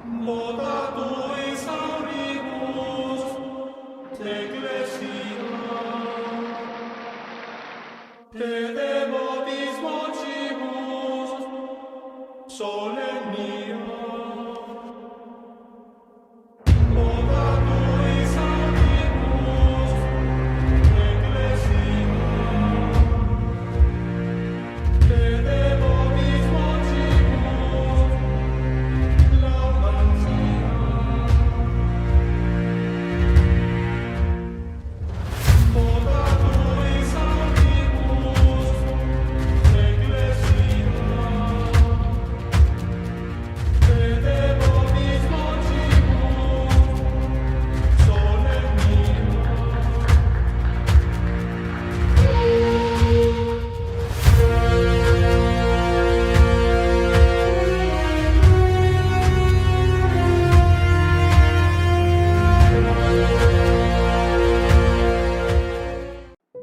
Moda tuis auribus, te ecclesia, te devotis vocibus, solemnia. Moda tuis auribus, te ecclesia, te devotis vocibus, laudantia. Moda tuis auribus, te ecclesia, te devotis vocibus, solemnia.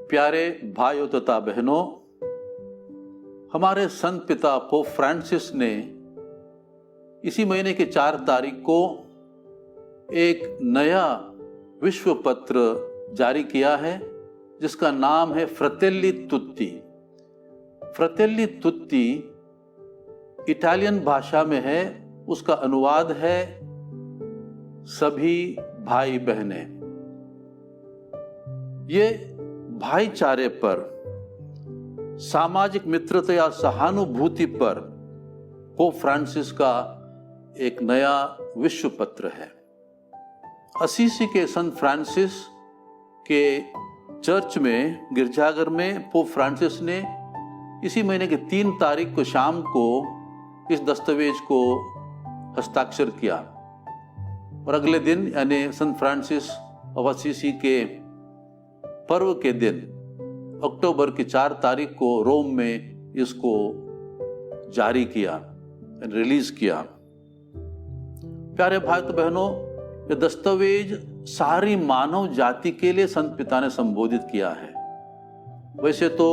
प्यारे भाइयों तथा बहनों, हमारे संत पिता pope Francis ने इसी महीने की 4 तारीख को एक नया विश्व पत्र जारी किया है जिसका नाम है फ्रatelli tutti। फ्रatelli tutti इटालियन भाषा में है, उसका अनुवाद है सभी भाई बहनें। ये भाईचारे पर, सामाजिक मित्रता या सहानुभूति पर पोप फ्रांसिस का एक नया विश्व पत्र है। असीसी के संत फ्रांसिस के चर्च में, गिरजाघर में पोप फ्रांसिस ने इसी महीने की 3 तारीख को शाम को इस दस्तावेज को हस्ताक्षर किया और अगले दिन यानी संत फ्रांसिस ऑफ असीसी के पर्व के दिन अक्टूबर की 4 तारीख को रोम में इसको जारी किया, रिलीज किया। प्यारे भाई तो बहनों, ये दस्तावेज सारी मानव जाति के लिए संत पिता ने संबोधित किया है। वैसे तो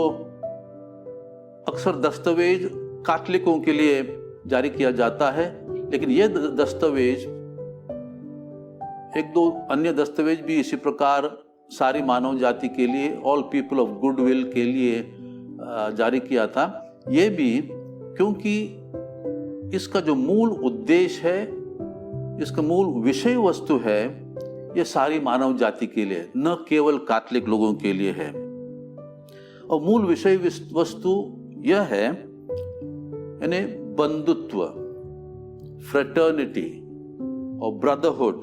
अक्सर दस्तावेज कैथोलिकों के लिए जारी किया जाता है, लेकिन यह दस्तावेज, 1-2 अन्य दस्तावेज भी इसी प्रकार सारी मानव जाति के लिए, ऑल पीपल ऑफ गुडविल के लिए जारी किया था। ये भी क्योंकि इसका जो मूल उद्देश्य है, इसका मूल विषय वस्तु है, ये सारी मानव जाति के लिए, न केवल कैथोलिक लोगों के लिए है। और मूल विषय वस्तु यह है, यानी बंधुत्व, फ्रेटर्निटी और ब्रदरहुड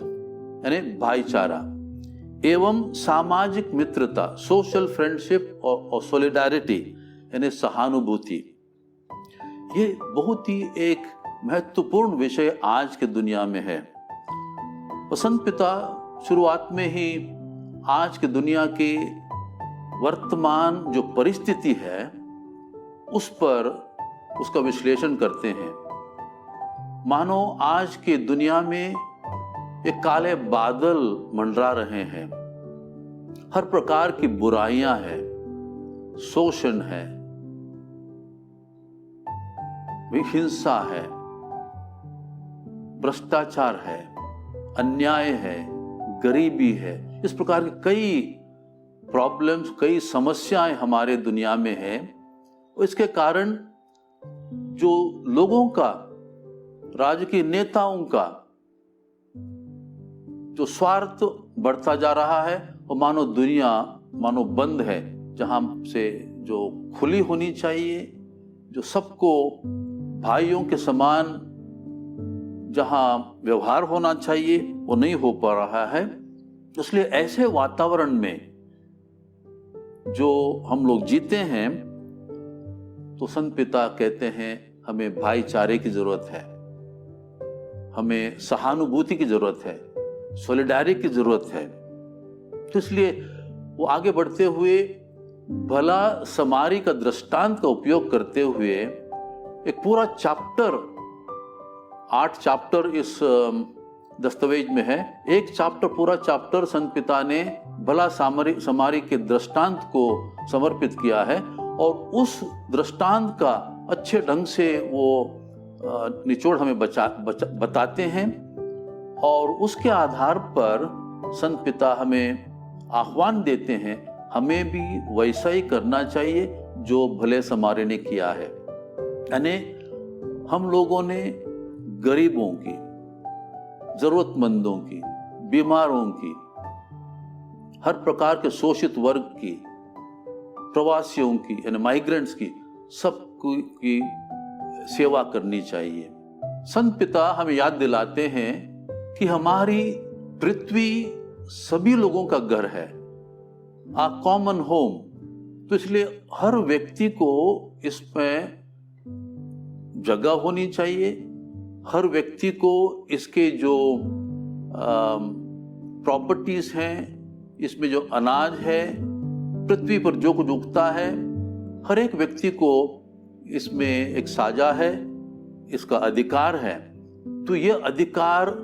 यानी भाईचारा एवं सामाजिक मित्रता, सोशल फ्रेंडशिप और सॉलिडारिटी यानी सहानुभूति। ये बहुत ही एक महत्वपूर्ण विषय आज के दुनिया में है। संत पिता शुरुआत में ही आज की दुनिया की वर्तमान जो परिस्थिति है उस पर उसका विश्लेषण करते हैं। मानो आज की दुनिया में एक काले बादल मंडरा रहे हैं, हर प्रकार की बुराइयां हैं, शोषण है, हिंसा है, भ्रष्टाचार है, अन्याय है, गरीबी है। इस प्रकार की कई प्रॉब्लम्स, कई समस्याएं हमारे दुनिया में है। और इसके कारण जो लोगों का, राजकीय नेताओं का जो स्वार्थ बढ़ता जा रहा है, और मानो दुनिया मानो बंद है, जहां से जो खुली होनी चाहिए, जो सबको भाइयों के समान जहां व्यवहार होना चाहिए, वो नहीं हो पा रहा है। इसलिए ऐसे वातावरण में जो हम लोग जीते हैं, तो संत पिता कहते हैं हमें भाईचारे की जरूरत है, हमें सहानुभूति की जरूरत है, सॉलिडारिटी की जरूरत है। तो इसलिए वो आगे बढ़ते हुए भला समारी का दृष्टांत का उपयोग करते हुए एक पूरा चैप्टर, 8 चैप्टर इस दस्तावेज में है। एक चैप्टर, पूरा चैप्टर संत पिता ने भला समारी के दृष्टांत को समर्पित किया है और उस दृष्टांत का अच्छे ढंग से वो निचोड़ हमें बताते हैं, और उसके आधार पर संत पिता हमें आह्वान देते हैं हमें भी वैसा ही करना चाहिए जो भले समारे ने किया है। यानी हम लोगों ने गरीबों की, जरूरतमंदों की, बीमारों की, हर प्रकार के शोषित वर्ग की, प्रवासियों की यानी माइग्रेंट्स की, सब की सेवा करनी चाहिए। संत पिता हमें याद दिलाते हैं कि हमारी पृथ्वी सभी लोगों का घर है, आ कॉमन होम। तो इसलिए हर व्यक्ति को इसमें जगह होनी चाहिए, हर व्यक्ति को इसके जो प्रॉपर्टीज हैं, इसमें जो अनाज है, पृथ्वी पर जो कुछ उगता है, हर एक व्यक्ति को इसमें एक साझा है, इसका अधिकार है। तो ये अधिकार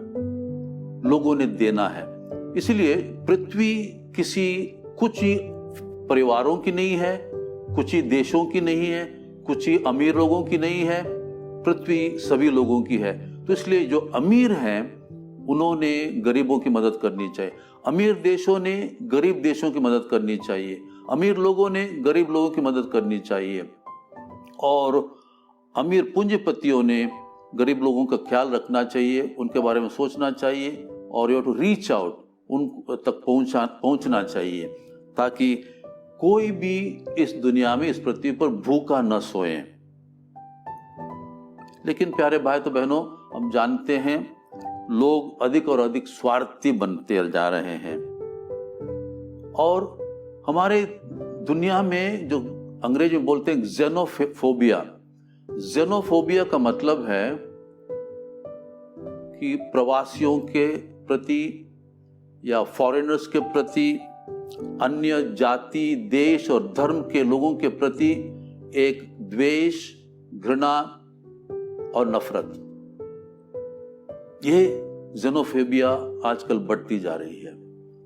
लोगों ने देना है। इसलिए पृथ्वी किसी कुछ ही परिवारों की नहीं है, कुछ ही देशों की नहीं है, कुछ ही अमीर लोगों की नहीं है, पृथ्वी सभी लोगों की है। तो इसलिए जो अमीर हैं उन्होंने गरीबों की मदद करनी चाहिए, अमीर देशों ने गरीब देशों की मदद करनी चाहिए, अमीर लोगों ने गरीब लोगों की मदद करनी चाहिए, और अमीर पूंजीपतियों ने गरीब लोगों का ख्याल रखना चाहिए, उनके बारे में सोचना चाहिए, और यू टू रीच आउट, उन तक पहुंचना चाहिए, ताकि कोई भी इस दुनिया में, इस पृथ्वी पर भूखा न सोए। लेकिन प्यारे भाई तो बहनों, हम जानते हैं लोग अधिक और अधिक स्वार्थी बनते जा रहे हैं, और हमारे दुनिया में जो अंग्रेजी में बोलते हैं ज़ेनोफोबिया, ज़ेनोफोबिया का मतलब है कि प्रवासियों के प्रति या फॉरेनर्स के प्रति, अन्य जाति, देश और धर्म के लोगों के प्रति एक द्वेष, घृणा और नफरत। ये ज़ेनोफोबिया आजकल बढ़ती जा रही है।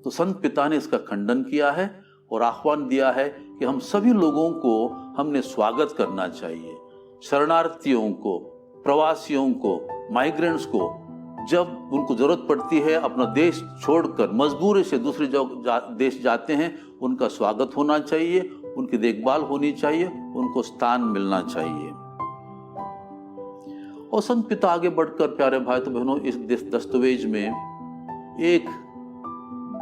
तो संत पिता ने इसका खंडन किया है और आह्वान दिया है कि हम सभी लोगों को हमने स्वागत करना चाहिए। शरणार्थियों को, प्रवासियों को, माइग्रेंट्स को जब उनको जरूरत पड़ती है, अपना देश छोड़कर मजबूरी से दूसरे देश जाते हैं, उनका स्वागत होना चाहिए, उनकी देखभाल होनी चाहिए, उनको स्थान मिलना चाहिए। और संत पिता आगे बढ़कर प्यारे भाई तो बहनों इस दस्तावेज में एक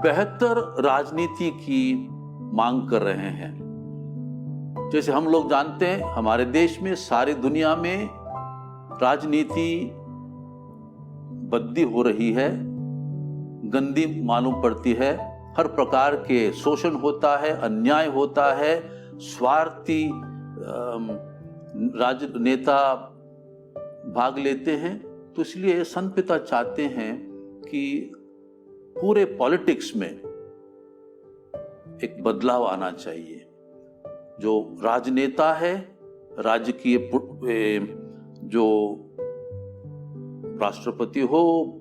बेहतर राजनीति की मांग कर रहे हैं। जैसे हम लोग जानते हैं हमारे देश में, सारी दुनिया में राजनीति बद्दी हो रही है, गंदी मालूम पड़ती है, हर प्रकार के शोषण होता है, अन्याय होता है, स्वार्थी राजनेता भाग लेते हैं। तो इसलिए संत पिता चाहते हैं कि पूरे पॉलिटिक्स में एक बदलाव आना चाहिए। जो राजनेता है, राजकीय जो राष्ट्रपति हो,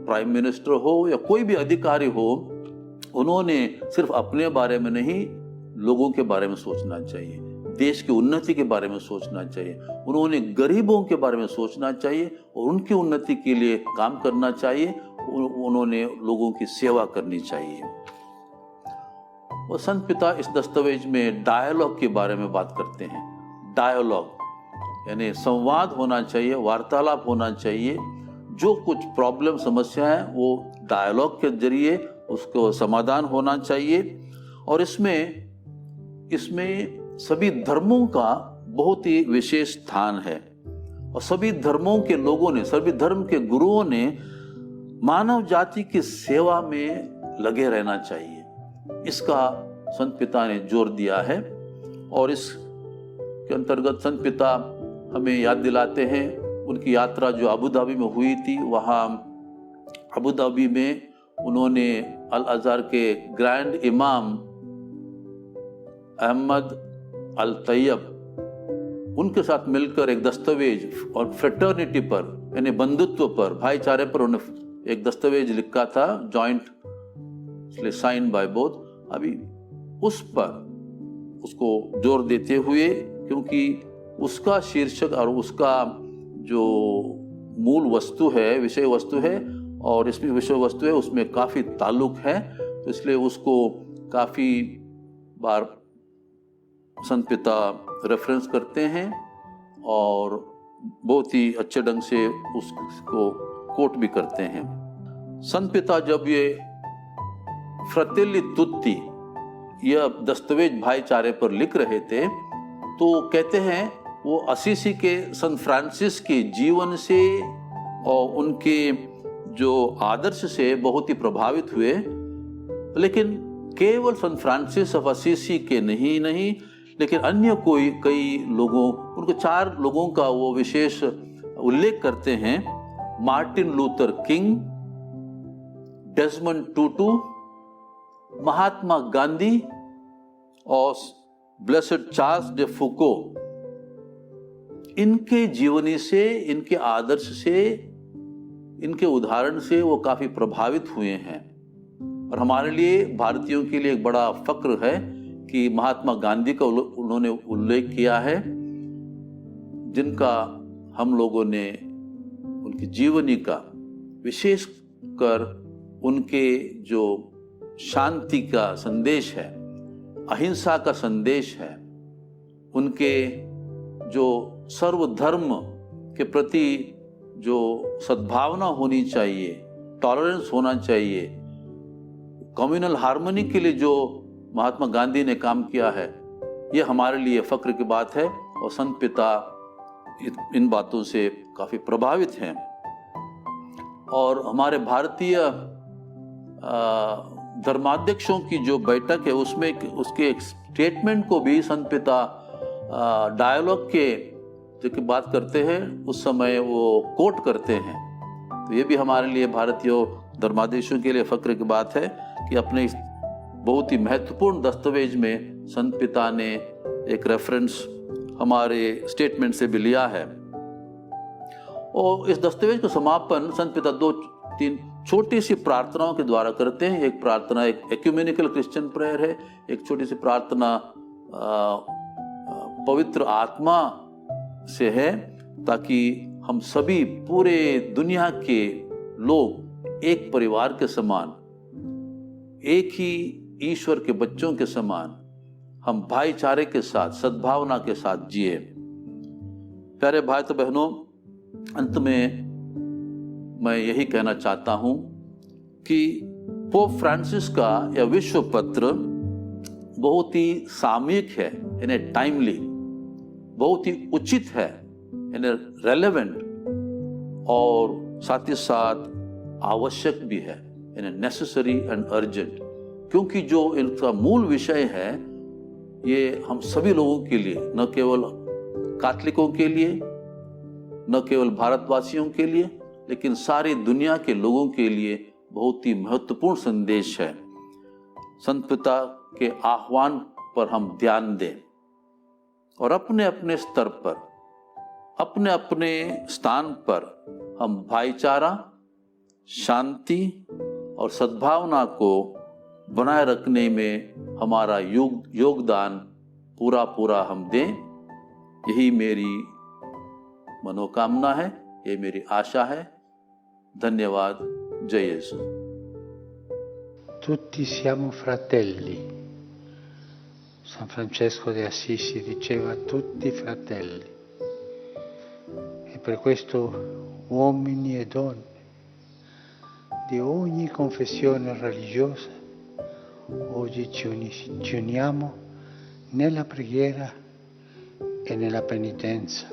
प्राइम मिनिस्टर हो या कोई भी अधिकारी हो, उन्होंने सिर्फ अपने बारे में नहीं, लोगों के बारे में सोचना चाहिए, देश की उन्नति के बारे में सोचना चाहिए, उन्होंने गरीबों के बारे में सोचना चाहिए और उनकी उन्नति के लिए काम करना चाहिए, उन्होंने लोगों की सेवा करनी चाहिए। और संत पिता इस दस्तावेज में डायलॉग के बारे में बात करते हैं। डायलॉग यानी संवाद होना चाहिए, वार्तालाप होना चाहिए। जो कुछ प्रॉब्लम, समस्या है, वो डायलॉग के जरिए उसको समाधान होना चाहिए। और इसमें सभी धर्मों का बहुत ही विशेष स्थान है, और सभी धर्मों के लोगों ने, सभी धर्म के गुरुओं ने मानव जाति की सेवा में लगे रहना चाहिए। इसका संत पिता ने जोर दिया है। और इसके अंतर्गत संत पिता हमें याद दिलाते हैं उनकी यात्रा जो अबू धाबी में हुई थी। वहाँ अबू धाबी में उन्होंने अल अज़हर के ग्रैंड इमाम अहमद अल तैयब, उनके साथ मिलकर एक दस्तावेज और फ्रेटर्निटी पर यानी बंधुत्व पर, भाईचारे पर उन्होंने एक दस्तावेज लिखा था, जॉइंट साइन बाय बोथ। अभी उस पर उसको जोर देते हुए, क्योंकि उसका शीर्षक और उसका जो मूल वस्तु है, विषय वस्तु है, और इसमें विषय वस्तु है उसमें काफ़ी ताल्लुक है, तो इसलिए उसको काफ़ी बार संत पिता रेफरेंस करते हैं और बहुत ही अच्छे ढंग से उसको कोट भी करते हैं। संत पिता जब ये फ्रatelli tutti यह दस्तावेज भाईचारे पर लिख रहे थे, तो कहते हैं वो असीसी के संत फ्रांसिस के जीवन से और उनके जो आदर्श से बहुत ही प्रभावित हुए। लेकिन केवल संत फ्रांसिस ऑफ असीसी के नहीं लेकिन अन्य कई लोगों, उनको 4 लोगों का वो विशेष उल्लेख करते हैं। मार्टिन लूथर किंग, डेसमंड टूटू, महात्मा गांधी और ब्लेसेड चार्ल्स डे फुको। इनके जीवनी से, इनके आदर्श से, इनके उदाहरण से वो काफी प्रभावित हुए हैं। और हमारे लिए, भारतीयों के लिए एक बड़ा फक्र है कि महात्मा गांधी का उन्होंने उल्लेख किया है, जिनका हम लोगों ने उनकी जीवनी का, विशेष कर उनके जो शांति का संदेश है, अहिंसा का संदेश है, उनके जो सर्वधर्म के प्रति जो सद्भावना होनी चाहिए, टॉलरेंस होना चाहिए, कम्युनल हार्मनी के लिए जो महात्मा गांधी ने काम किया है, ये हमारे लिए फक्र की बात है। और संत पिता इन बातों से काफ़ी प्रभावित हैं। और हमारे भारतीय धर्माध्यक्षों की जो बैठक है उसमें उसके एक स्टेटमेंट को भी संत पिता डायलॉग के जो बात करते हैं उस समय वो कोट करते हैं। तो ये भी हमारे लिए, भारतीय धर्माध्यक्षों के लिए फक्र की बात है कि अपने इस बहुत ही महत्वपूर्ण दस्तावेज में संत पिता ने एक रेफरेंस हमारे स्टेटमेंट से भी लिया है। और इस दस्तावेज का समापन संत पिता 2-3 छोटी सी प्रार्थनाओं के द्वारा करते हैं। एक प्रार्थना एक एक्यूमेनिकल क्रिश्चियन प्रेयर है, एक छोटी सी प्रार्थना पवित्र आत्मा से है, ताकि हम सभी पूरे दुनिया के लोग एक परिवार के समान, एक ही ईश्वर के बच्चों के समान हम भाईचारे के साथ, सद्भावना के साथ जिए। प्यारे भाई तो बहनों, अंत में मैं यही कहना चाहता हूं कि पोप फ्रांसिस का यह विश्व पत्र बहुत ही सामयिक है, यानी टाइमली, बहुत ही उचित है, यानी रेलेवेंट, और साथ ही साथ आवश्यक भी है, यानी नेसेसरी एंड अर्जेंट। क्योंकि जो इनका मूल विषय है ये हम सभी लोगों के लिए, न केवल कैथलिकों के लिए, न केवल भारतवासियों के लिए, लेकिन सारी दुनिया के लोगों के लिए बहुत ही महत्वपूर्ण संदेश है। संत पिता के आह्वान पर हम ध्यान दें और अपने अपने स्तर पर, अपने अपने स्थान पर हम भाईचारा, शांति और सद्भावना को बनाए रखने में हमारा योगदान पूरा हम दें। यही मेरी मनोकामना है, ये मेरी आशा है। धन्यवाद। जय यीशु। Tutti siamo fratelli. San Francesco de Assisi diceva tutti fratelli. E per questo uomini e donne di ogni confessione religiosa oggi ci uniamo nella preghiera e nella penitenza